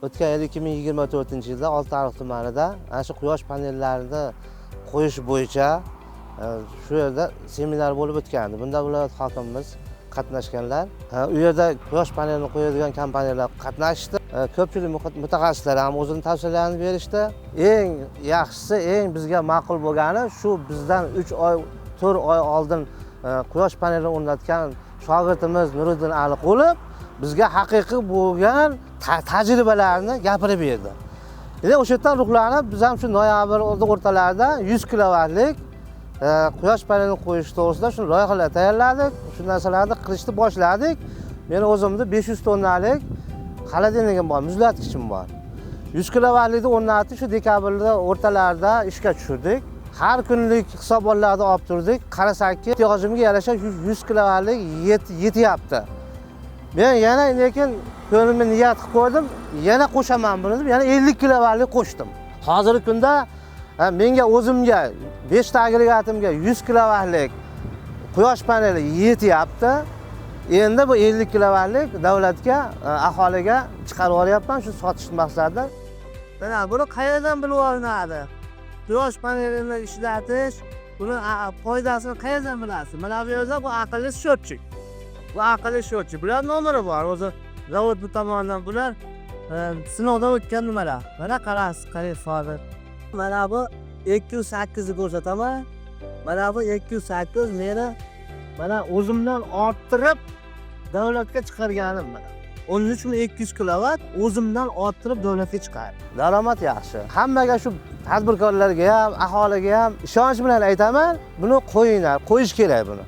O'tgan yil 2024-yilda Oltiariq tumanida ana shu quyosh panellarini qo'yish bo'yicha shu yerda seminar bo'lib o'tgandi. Bunda viloyat hokimimiz qatnashganlar. U yerda quyosh panelini qo'yadigan kompaniyalar qatnashdi. Ko'pchilik mutaxassislar ham o'zini tavsiyalarini berishdi. Eng yaxshisi, eng bizga ma'qul bo'lgani shu bizdan 3 oy, 4 oy oldin quyosh panelini o'rnatgan shogirdimiz Nuriddin Aliqulov bizga haqiqiy bo'lgan tajribalarni gapirib berdi. Endi o'sha yerdan ruhlanib biz ham shu noyabr o'rtalarida 100 kilovatlik quyosh panelini qo'yish to'g'risida shu loyihalar tayyorladik. Shu narsalarni qilishni boshladik. Men o'zimda 500 tonnalik xolodilnigim bor, muzlatgichim bor. 100 kilovatlikni o'rnatib shu dekabrda o'rtalarida ishga tushirdik. Har kunlik hisobotlarni olib turdik. Qarasakki, ehtiyojimga yarasha 100 kilovatlik yetyapti. Men yana lekin ko'nglimga niyat qilib qo'ydim, yana qo'shaman buni deb, yana 50 kilovatlik qo'shdim. Hozirgi kunda menga o'zimga 5 ta agregatimga 100 kilovatlik quyosh paneli yetyapti. Endi bu 50 kilovatlik davlatga, aholiga chiqarib yuboryapman shu sotish maqsadida. Mana buni qayerdan bilib olinadi? Quyosh panelini ishlatish, buni foydasini qayerdan bilasiz? Mana bu yerda bu aqlli счетчик. Bu aqlli счетчик. Bular nomeri bor. O'zi zavod tomonidan bular sinovdan o'tgan nimalar. Mana qarasiz, qaraysiz. Mana bu 208 ni ko'rsataman. Mana bu 208 meni mana o'zimdan orttirib davlatga chiqarganim mana. 13200 kilovat o'zimdan orttirib davlatga chiqardim. Daromad yaxshi. Hammaga shu tadbirkorlarga ham, aholiga ham ishonch bilan aytaman, buni qo'yinglar, qo'yish kerak buni.